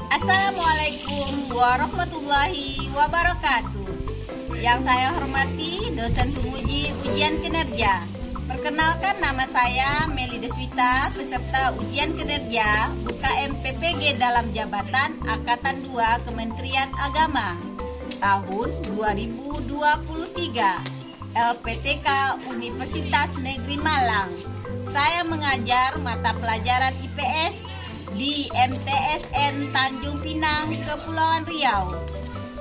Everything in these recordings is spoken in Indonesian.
Assalamualaikum warahmatullahi wabarakatuh. Yang saya hormati dosen penguji ujian kinerja. Perkenalkan, nama saya Meli Deswita, peserta ujian kinerja UKM PPG dalam jabatan Angkatan 2 Kementerian Agama tahun 2023, LPTK Universitas Negeri Malang. Saya mengajar mata pelajaran IPS di MTSN Tanjung Pinang, Kepulauan Riau.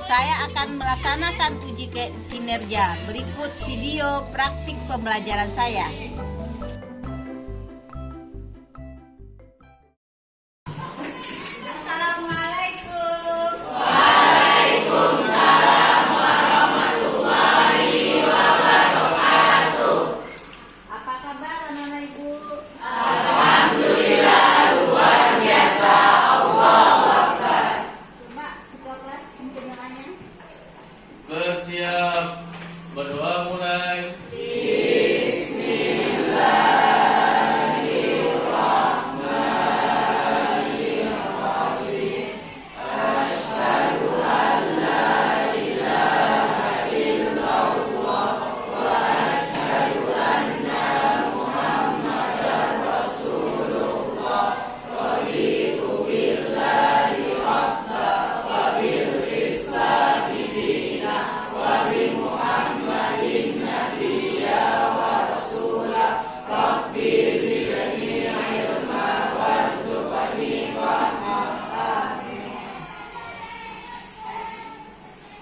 Saya akan melaksanakan uji kinerja. Berikut video praktik pembelajaran saya. Assalamualaikum. Waalaikumsalam warahmatullahi wabarakatuh. Apa kabar anak-anak Ibu? Alhamdulillah luar biasa. Allahu Akbar. Coba ketua kelas penjelasannya. Bersiap, berdoa mulai.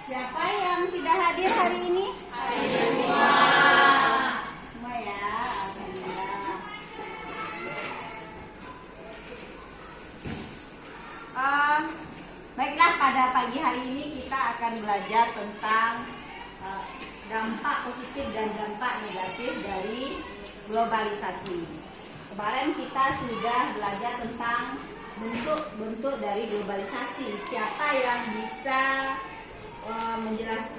Siapa yang tidak hadir hari ini? Semua ya, alhamdulillah. Baiklah, pada pagi hari ini kita akan belajar tentang dampak positif dan dampak negatif dari globalisasi. Kemarin kita sudah belajar tentang bentuk-bentuk dari globalisasi. Siapa yang bisa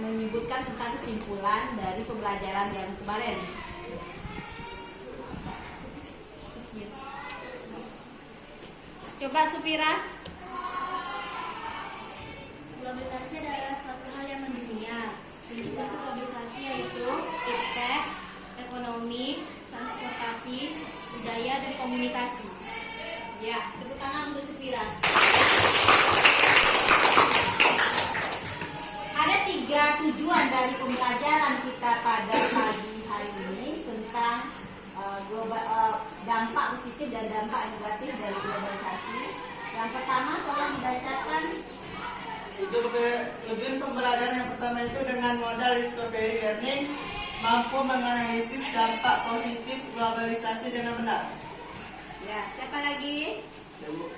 menyebutkan tentang kesimpulan dari pembelajaran yang kemarin? Coba Supira. Globalisasi adalah suatu hal yang mendunia. Jenis bentuk globalisasi yaitu iptek, ekonomi, transportasi, budaya, dan komunikasi. Ya, tepuk tangan untuk Supira. Ada 3 tujuan dari pembelajaran kita pada pagi hari ini tentang dampak positif dan dampak negatif dari globalisasi. Yang pertama, tolong dibacakan. Tujuan pembelajaran yang pertama itu dengan modal discovery learning mampu menganalisis dampak positif globalisasi dengan benar. Ya, siapa lagi?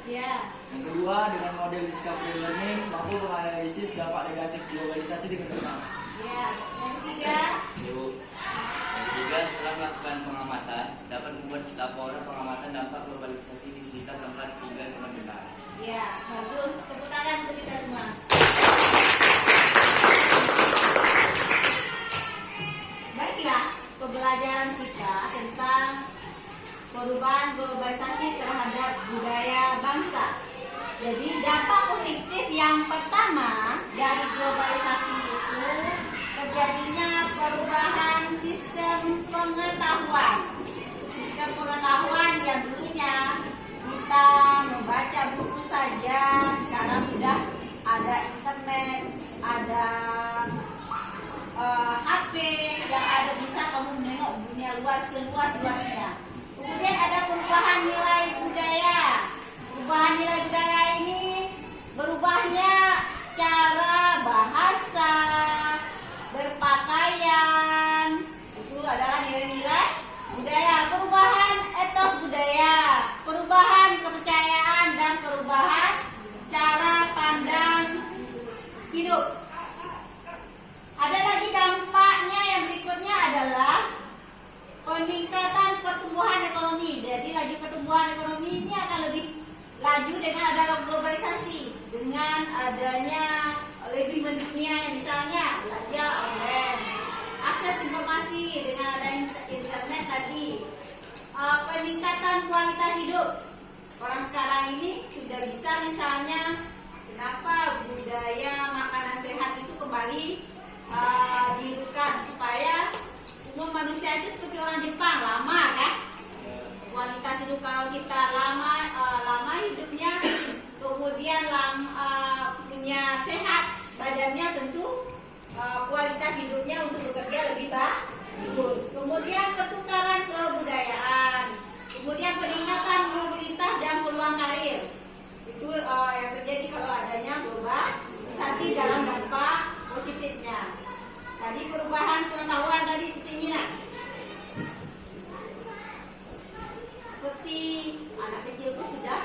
Ya. Yang kedua, dengan model discovery learning mampu menganalisis dampak negatif globalisasi dengan benar. Ya. Yang ketiga. Yang ketiga, setelah melakukan pengamatan, dapat membuat laporan pengamatan dampak globalisasi di sekitar tempat tinggal dengan benar. Ya, bagus. Tepuk tangan untuk kita semua. Baiklah, pembelajaran kita tentang perubahan globalisasi terhadap budaya bangsa. Jadi dampak positif yang pertama dari globalisasi itu terjadinya perubahan sistem pengetahuan. Sistem pengetahuan yang dulunya kita membaca buku saja, sekarang sudah ada internet, ada HP yang ada bisa kamu menengok dunia luar seluas-luasnya. Kemudian ada perubahan nilai budaya. Perubahan nilai budaya ini berubahnya cara bahasa, berpakaian, itu adalah nilai-nilai budaya. Perubahan etos budaya, perubahan kepercayaan, dan perubahan cara pandang hidup. Ada lagi dampaknya yang berikutnya adalah peningkatan pertumbuhan ekonomi. Jadi laju pertumbuhan ekonomi ini akan lebih laju dengan adanya globalisasi, dengan adanya lebih mendunia, misalnya belajar online, akses informasi dengan adanya internet tadi, peningkatan kualitas hidup. Orang sekarang ini sudah bisa misalnya kenapa budaya makanan sehat itu kembali dihidupkan supaya umur manusia itu seperti orang Jepang, lama kan? Kualitas hidup kalau kita lama hidupnya, kemudian punya sehat badannya, tentu kualitas hidupnya untuk bekerja lebih bagus. Kemudian pertukaran kebudayaan, kemudian peningkatan mobilitas dan peluang karir. Itu yang terjadi kalau adanya globalisasi dalam dampak positifnya. Tadi perubahan pengetahuan tadi seperti ini nak. Seperti anak kecil itu sudah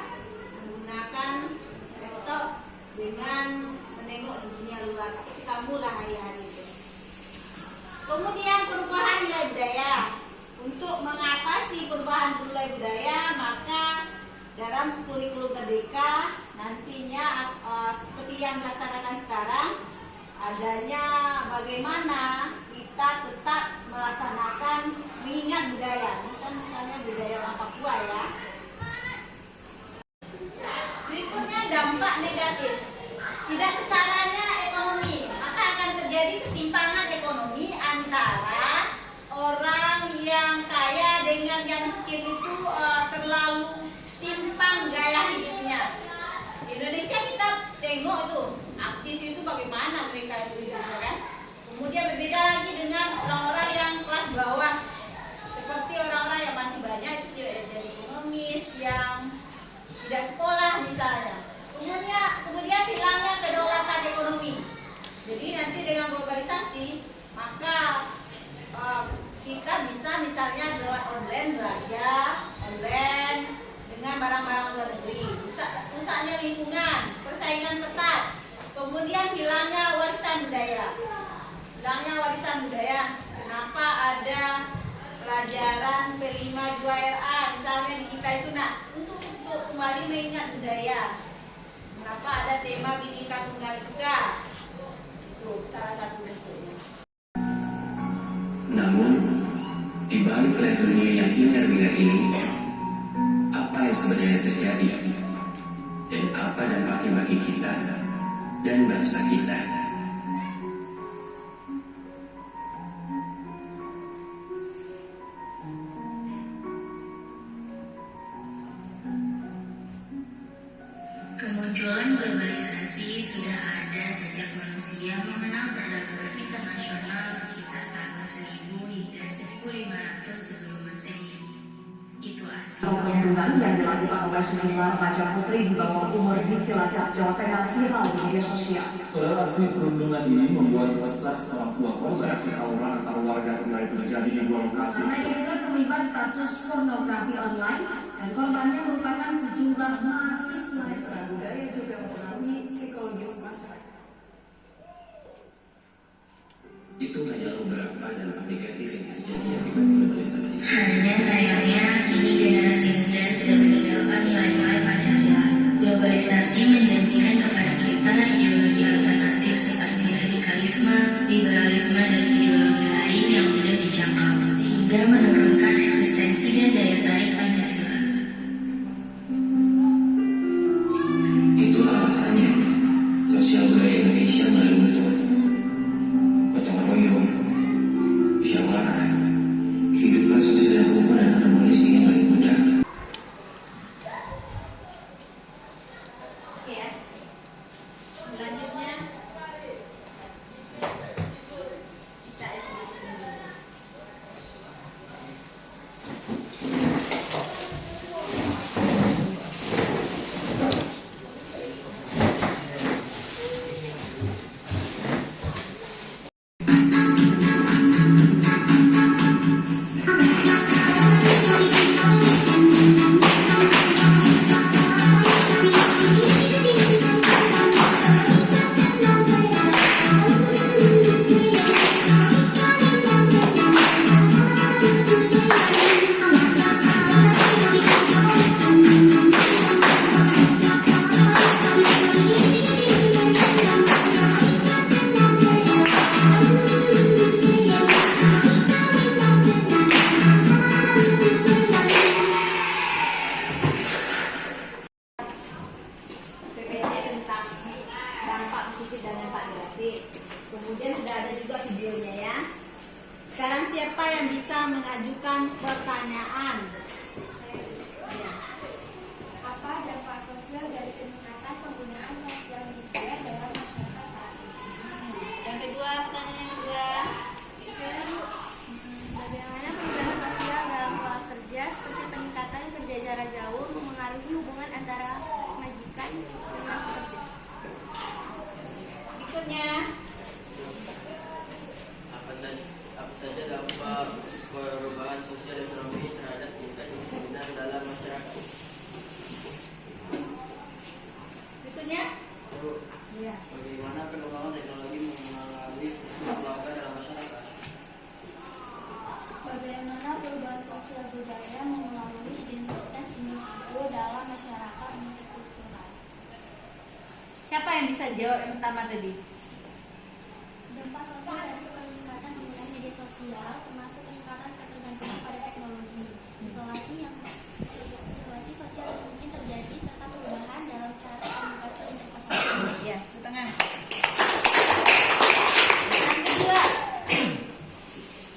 menggunakan laptop dengan menengok dunia luar, seperti kamu lah hari-hari itu. Kemudian perubahan nilai budaya. Untuk mengatasi perubahan nilai budaya, maka dalam kurikulum merdeka nantinya seperti yang dilaksanakan sekarang, adanya bagaimana kita tetap melaksanakan mengingat budaya. Ini kan misalnya budaya orang Papua ya. Berikutnya dampak negatif. Tidak setaranya ekonomi, maka akan terjadi ketimpangan ekonomi antara orang yang kaya dengan yang miskin itu terlalu timpang gaya hidupnya. Di Indonesia kita tengok itu artis itu bagaimana mereka itu hidupnya kan. Kemudian berbeda lagi dengan orang-orang yang kelas bawah, seperti orang-orang yang masih banyak itu tidak jadi ekonomis, yang tidak sekolah misalnya. Kemudian hilangnya kedaulatan ekonomi. Jadi nanti dengan globalisasi maka kita bisa misalnya lewat online belanja online dengan barang-barang luar negeri, rusaknya lingkungan, persaingan ketat, kemudian hilangnya warisan budaya. Kenapa ada pelajaran P52RA misalnya di kita itu nak untuk kembali mengingat budaya. Kenapa ada tema Bhinneka Tunggal Ika? Itu salah satu bentuknya. Namun, di balik leher dunia yang hingar-bingar ini, apa yang sebenarnya terjadi? Dan apa dampaknya bagi kita dan bangsa kita? Kemunculan globalisasi sudah ada sejak manusia mengenal perdagangan internasional sekitar tahun 1000 hingga 1500 sebelum Masehi. Itu artinya perundungan yang dilakukan oleh sejumlah remaja putri di bawah umur di Cilacap, Jawa Tengah viral di media sosial. Aksi perundungan ini membuat resah orang tua korban. Tawuran antar warga kembali terjadi di dua lokasi. Mereka juga terlibat kasus pornografi online dan korbannya merupakan sejumlah mahasiswa. Budaya juga mempengaruhi psikologis masyarakat. Itu hanyalah beberapa dampak negatif yang terjadi akibat globalisasi. hanya sayangnya kini generasi muda sudah meninggalkan nilai-nilai Pancasila. Globalisasi menjanjikan kepada kita ideologi alternatif seperti radikalisme, liberalisme, dan ideologi lain yang mudah dijangkau, hingga menurunkan eksistensi dan daya tarik Pancasila. Itu alasannya sosial budaya Indonesia mulai luntur. Gotong royong, musyawarah, kehidupan sosial rukun dan harmonis ini semakin mudah. Oke ya. Selanjutnya kita Mufid dan Pak Grafik. Kemudian sudah ada juga videonya ya. Sekarang siapa yang bisa mengajukan pertanyaan? Apa dampak sosial dari peningkatan penggunaan sosial media dalam masyarakat saat ini? Yang kedua, pertanyaan yang kedua. Bagaimana perubahan sosial dalam pola kerja seperti peningkatan kerja jarak jauh memengaruhi hubungan antara majikan dengan pekerja? Berikutnya, Apa saja dampak perubahan sosial ekonomi terhadap tingkat kemiskinan dalam masyarakat? berikutnya. Ya. Bagaimana pengembangan teknologi mengalami keluarga dalam masyarakat? Bagaimana perubahan sosial budaya memengaruhi identitas individu dalam masyarakat multikultural? Siapa yang bisa jawab yang pertama tadi? Dampak sosial dari peningkatan penggunaan media sosial termasuk peningkatan ketergantungan pada teknologi, isolasi sosial yang mungkin terjadi serta perubahan dalam cara komunikasi interpersonal. Ya, ke tengah. Yang kedua.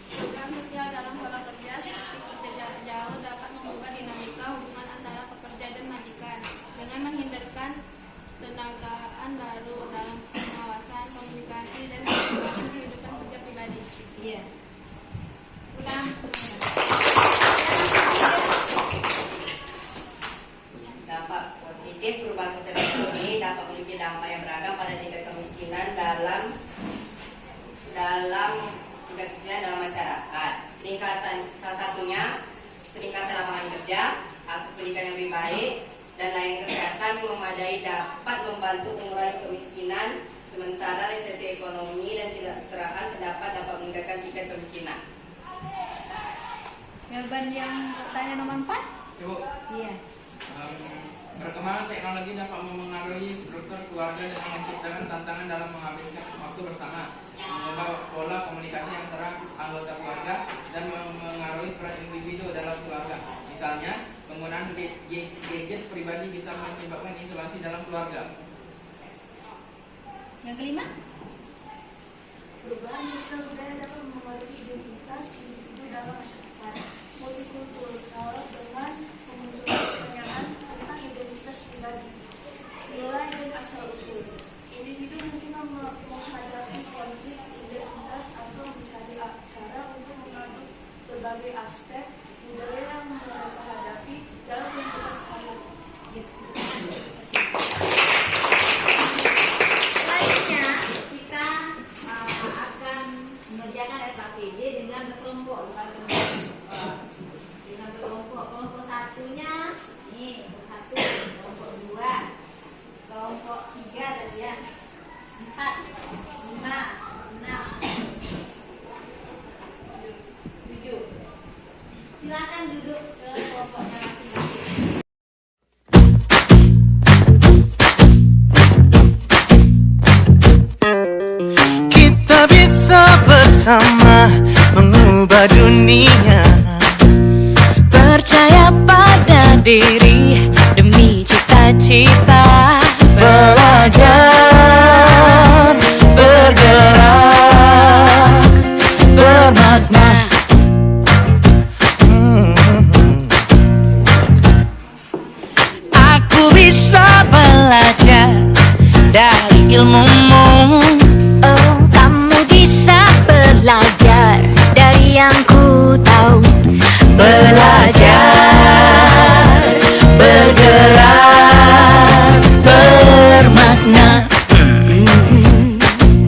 Perubahan sosial dalam pola kerja seperti kerja jarak jauh dapat mengubah dinamika hubungan antara pekerja dan majikan dengan menghindarkan tenagaan baru dalam pengawasan, komunikasi, dan pengembangan kehidupan kerja pribadi. Iya. Ulang. Dampak positif perubahan sosial ekonomi dapat memiliki dampak yang beragam pada tingkat kemiskinan dalam tingkat kemiskinan dalam masyarakat. Peningkatan salah satunya peningkatan lapangan kerja, akses pendidikan yang lebih baik, dan layanan kesehatan memadai dapat membantu mengurangi kemiskinan, sementara resesi ekonomi dan ketidaksetaraan dapat meningkatkan tingkat kemiskinan. Jawaban yang pertanyaan nomor 4? Ibu, Iya. perkembangan teknologi dapat memengaruhi struktur keluarga dengan menciptakan tantangan dalam menghabiskan waktu bersama, mengubah pola komunikasi antara anggota keluarga, dan memengaruhi peran individu dalam keluarga. Misalnya, penggunaan gadget pribadi bisa menyebabkan isolasi dalam keluarga. Yang kelima? Perubahan sosial budaya dapat mempengaruhi identitas individu dalam masyarakat multikultural dengan memunculkan pertanyaan tentang identitas pribadi, nilai dan asal usul. Individu mungkin menghadapi konflik identitas atau mencari cara untuk mengadu berbagai aspek budaya yang mereka hadapi dalam kehidupan sehari-hari. Selanjutnya kita akan mengerjakan SKPD dengan berkelompok. Dengan berkelompok. Kelompok satunya nih, satu, kelompok 2, kelompok 3 tadi ya, 4, 5, 6, 7. Silakan duduk ke kelompoknya masing-masing. Kita bisa bersama mengubah dunia. Percaya pada diri demi cita-cita. Belajar, bergerak, bermakna. Aku bisa belajar dari ilmumu. Oh, kamu bisa belajar dari yang ku tahu. Belajar, bergerak, bermakna.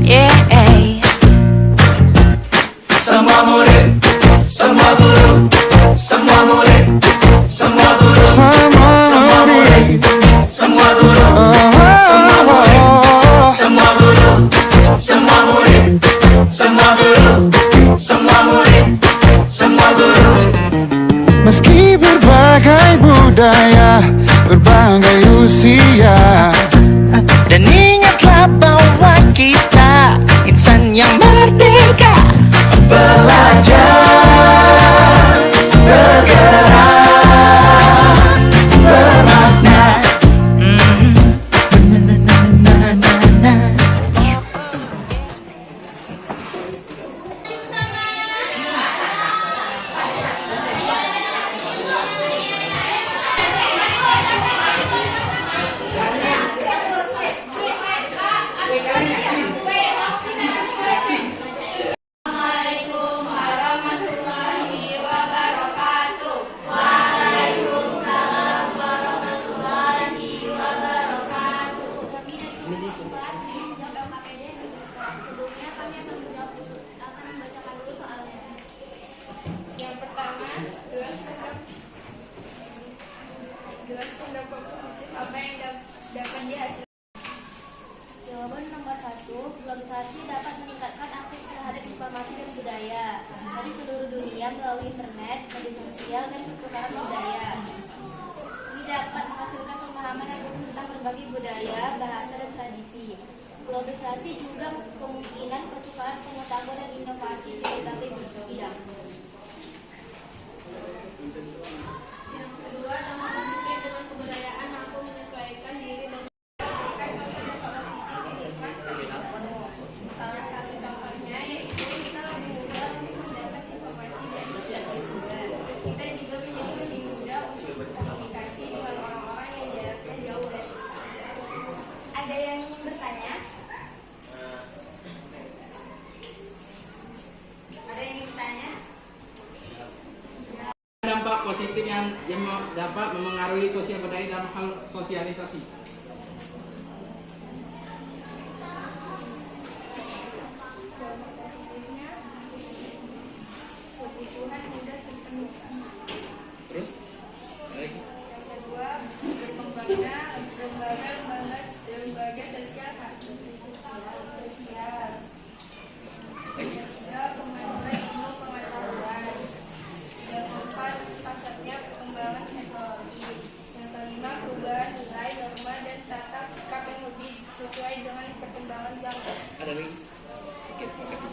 Yeah. Semua murid, semua guru, semua murid, semua guru, semua murid, semua guru, semua murid, semua guru, semua murid, semua guru, semua murid, semua guru. Meski berbagai budaya, berbagai usia, Dan ingatlah bahwa kita insan yang merdeka. Belajar, bergerak, bermakna. melalui internet, media sosial, dan pertukaran budaya. Ini dapat menghasilkan pemahaman tentang berbagai budaya, bahasa, dan tradisi. Globalisasi juga kemungkinan pertukaran pengetahuan dan inovasi di berbagai bidang. Yang kedua, dalam berpikir dengan kebudayaan mampu menyesuaikan diri dan salah satu contohnya yaitu kita lebih mudah untuk mendapat informasi dari sumber. Kita juga menjadi lebih mudah untuk berkomunikasi dengan orang-orang yang jaraknya jauh dari sini. Ada yang ingin bertanya? Ada yang ingin bertanya? Dampak positif yang dapat memengaruhi sosial budaya dalam hal sosialisasi. Kebutuhan mudah terpenuhi. Terus? Lagi. Yang kedua, berkembangnya lembaga sosial. Yang ketiga, kemajuan ilmu pengetahuan. Yang keempat, pesatnya perkembangan teknologi. Yang kelima, perubahan nilai, norma, dan tata sikap yang lebih sesuai dengan perkembangan zaman. Ada lagi? Oke, makasih.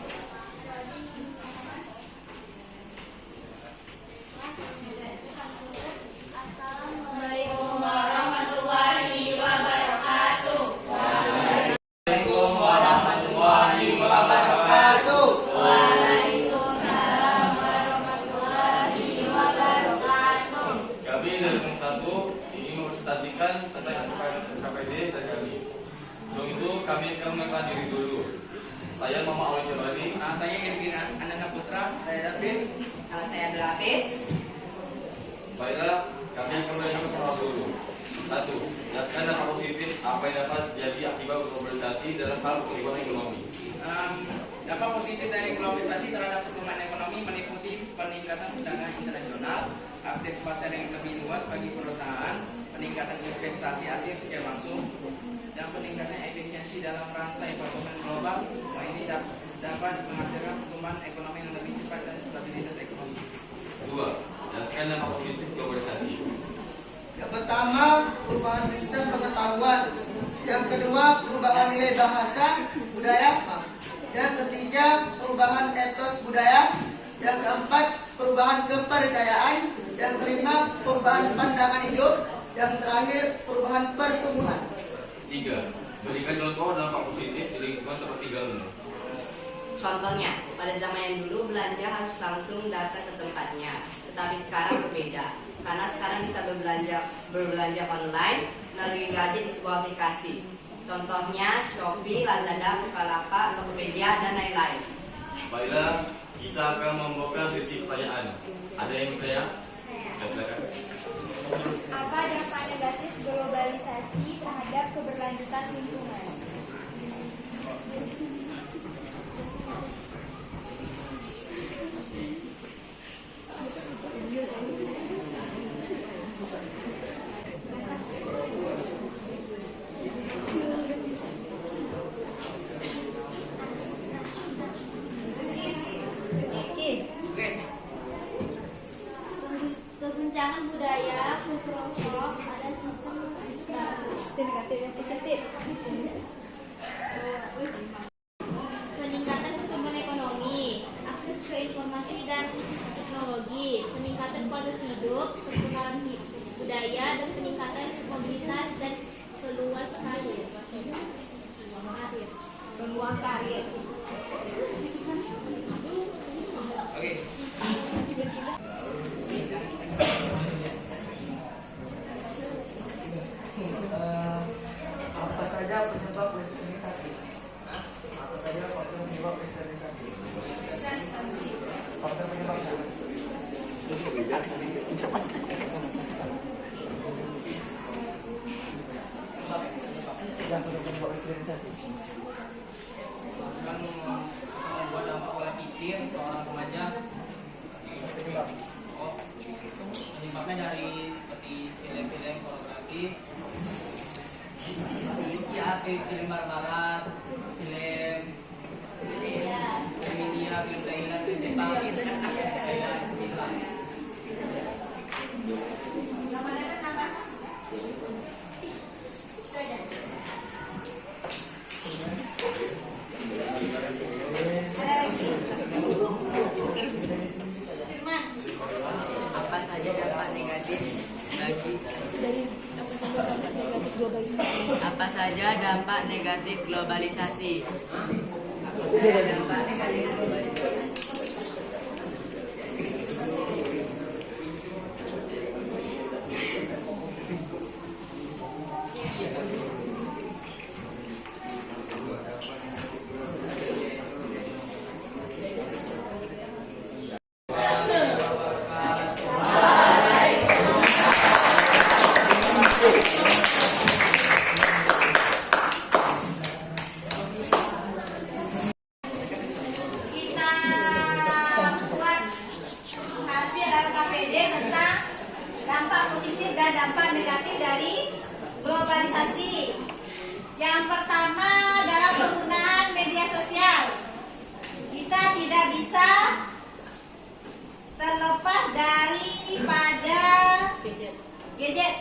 Assalamualaikum warahmatullahi wabarakatuh. Waalaikumsalam warahmatullahi wabarakatuh. Waalaikumsalam warahmatullahi wabarakatuh. Kami dari Kelas 1 ingin mempresentasikan tentang SKPD dari kami. Untuk itu kami akan mengenalkan diri dulu. Saya Muhammad Awal Syabani. Saya Irvin Ananda Putra. Saya David. Kalau saya Abdul Hafiz. Baiklah, kami akan mengenalkan soal dulu. 1. Jelaskan dampak positif apa yang dapat terjadi akibat globalisasi dalam hal perkembangan ekonomi. Dampak positif dari globalisasi terhadap perkembangan ekonomi meliputi peningkatan perdagangan internasional, akses pasar yang lebih luas bagi perusahaan, peningkatan investasi asing secara langsung, dan peningkatan efisiensi dalam rantai perkembangan global. Ini dapat menghasilkan pertumbuhan ekonomi yang lebih cepat dan stabilitas ekonomi. 2. Jelaskan dampak positif globalisasi. Yang pertama, perubahan sistem pengetahuan. Yang kedua, perubahan nilai bahasa, budaya. Yang ketiga, perubahan etos budaya. Yang keempat, perubahan kepercayaan. Yang kelima, perubahan pandangan hidup. Yang terakhir, perubahan pertumbuhan. 3. Berikan contoh dampak positif di lingkungan tempat tinggalmu. Contohnya, pada zaman yang dulu belanja harus langsung datang ke tempatnya, tetapi sekarang berbeda. Karena sekarang bisa berbelanja online melalui gadget di sebuah aplikasi. Contohnya Shopee, Lazada, Bukalapak, Tokopedia, dan lain-lain. Baiklah, kita akan membuka sesi pertanyaan. Ada yang bertanya? Ya, silakan. Apa dampak negatif globalisasi terhadap keberlanjutan lingkungan? Keguncangan budaya, kultural shock, ada sistem negatif dan positif. Peningkatan pertumbuhan ekonomi, akses ke informasi dan teknologi, peningkatan kualitas hidup, pertukaran budaya, dan peningkatan mobilitas dan peluas karir. Peluang karir. Oke. Apa saja penyebab westernisasi? Apa saja faktor penyebab westernisasi? Faktor penyebab penyebab westernisasi. Akan membuat dampak pola pikir seorang remaja. Penyebabnya dari seperti film-film pornografi, ya film barat-barat, film Apa saja dampak negatif bagi Apa saja dampak negatif globalisasi? Dampak negatif globalisasi. Kita buat hasil LKPD tentang dampak positif dan dampak negatif dari globalisasi. Yang pertama adalah penggunaan media sosial. Kita tidak bisa terlepas daripada gadget.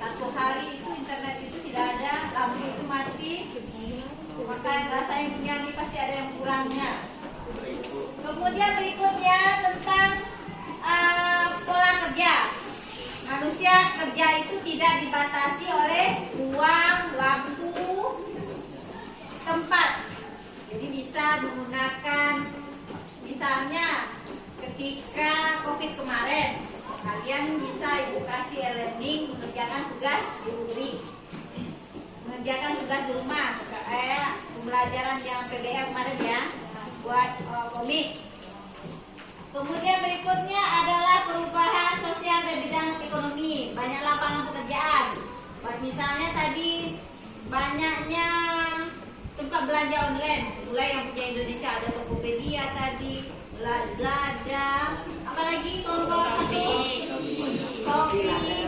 Satu hari itu internet itu tidak ada, lampu itu mati, maka rasanya dunia ini pasti ada yang kurangnya. Kemudian berikutnya tentang pola kerja. Manusia kerja itu tidak dibatasi oleh uang, waktu, tempat. Jadi bisa menggunakan, misalnya ketika COVID kemarin, kalian bisa edukasi e-learning, mengerjakan tugas di rumah, mengerjakan tugas di rumah, kayak pembelajaran yang PBL kemarin ya, buat komik. Kemudian berikutnya adalah perubahan sosial dan bidang ekonomi, banyak lapangan pekerjaan. Misalnya tadi banyaknya tempat belanja online, mulai yang punya Indonesia ada Tokopedia tadi, Lazada, apalagi kalau bawah satu, Shopee,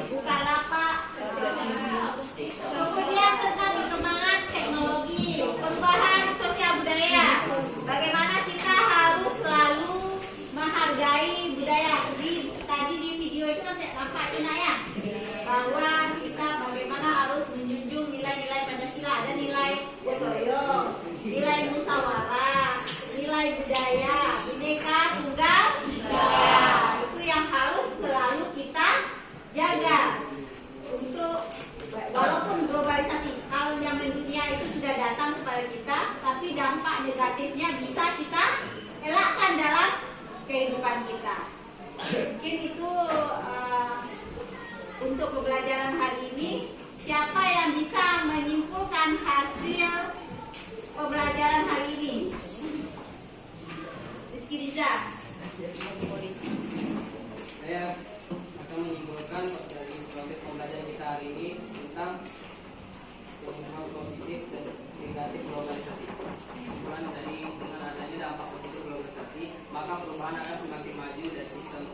Bukalapak. Kemudian tentang perkembangan teknologi, perubahan sosial budaya, bagaimana kita harus selalu menghargai budaya. Tadi di video itu kan saya nampaknya ya, bahwa kita bagaimana harus menjunjung nilai-nilai Pancasila, ada nilai gotong royong, nilai musyawarah, nilai budaya, bineka tunggal ika. Itu yang harus selalu kita jaga untuk walaupun globalisasi hal yang dunia itu sudah datang kepada kita, tapi dampak negatifnya bisa kita elakkan dalam kehidupan kita. Mungkin itu untuk pembelajaran hari ini. Siapa yang bisa menyimpulkan hasil pembelajaran hari ini? Rizky Riza. Saya akan menyimpulkan dari proses pembelajaran kita hari ini tentang dampak positif dan negatif globalisasi. Kesimpulan dari dengan adanya dampak positif globalisasi, maka perubahan akan semakin maju dari sistem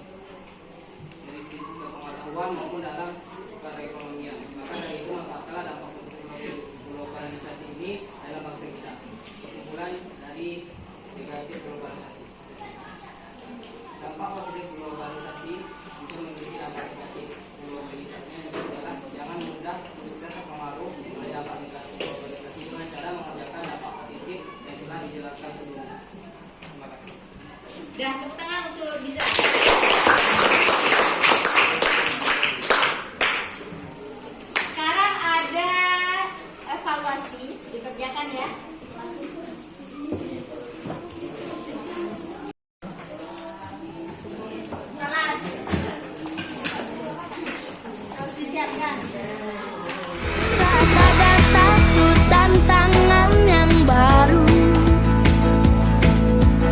pengetahuan maupun dalam perekonomian. Maka dari itu manfaatkanlah dampak positif globalisasi ini dalam bangsa kita. Kesimpulan dari negatif globalisasi. Dampak positif globalisasi itu memiliki dampak negatif globalisasi yang adalah jangan mudah terpengaruh oleh dampak negatif globalisasi dengan cara mengerjakan dampak positif yang telah dijelaskan sebelumnya. Terima kasih. Dan tepuk tangan untuk Riza. Sekarang ada evaluasi dikerjakan ya. Kelas harus disiapkan. Saat ada satu tantangan yang baru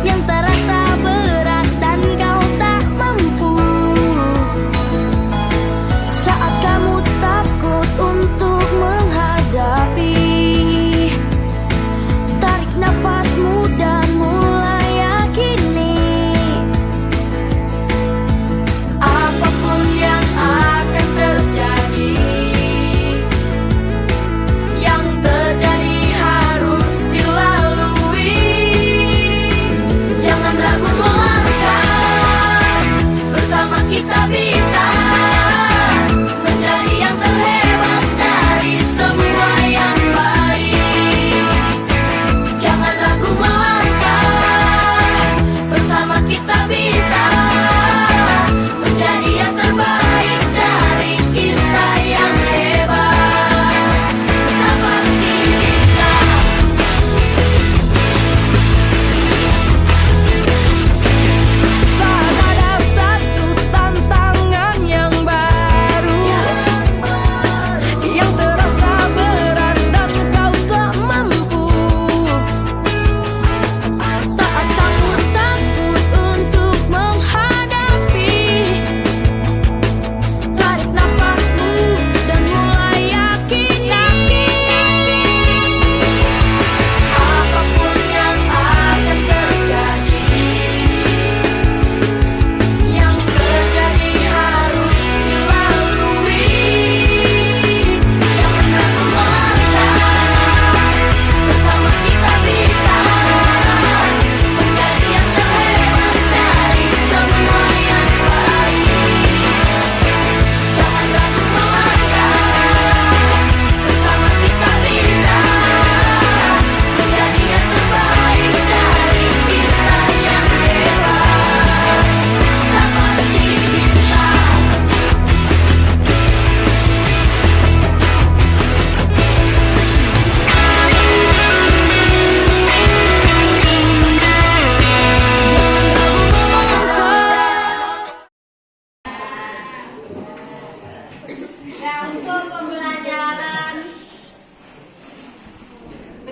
yang terasa berat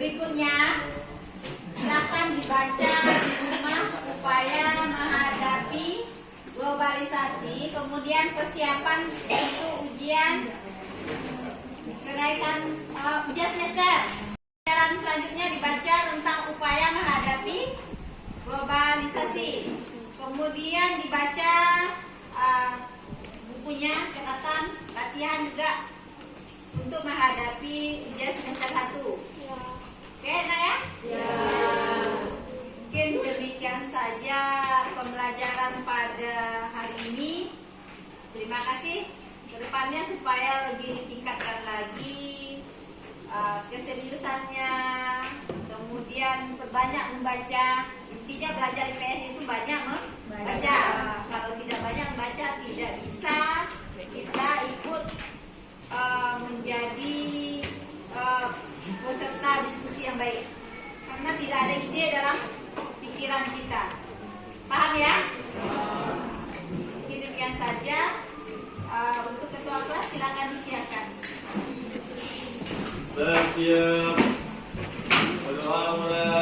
Berikutnya, silakan dibaca di rumah upaya menghadapi globalisasi, kemudian persiapan untuk ujian kenaikan ujian semester. Pelajaran selanjutnya dibaca tentang upaya menghadapi globalisasi. Kemudian dibaca bukunya, catatan, latihan juga untuk menghadapi ujian semester 1. Oke, Nak ya? Ya. Mungkin demikian saja pembelajaran pada hari ini. Terima kasih. Kedepannya supaya lebih ditingkatkan lagi keseriusannya, kemudian perbanyak membaca. Intinya belajar IPS itu banyak membaca. Kalau tidak banyak membaca tidak bisa kita ikut menjadi peserta diskusi yang baik, karena tidak ada ide dalam pikiran kita. Paham ya? Demikian saja. Untuk ketua kelas silakan disiapkan. Bersiap. Berdoa mulai.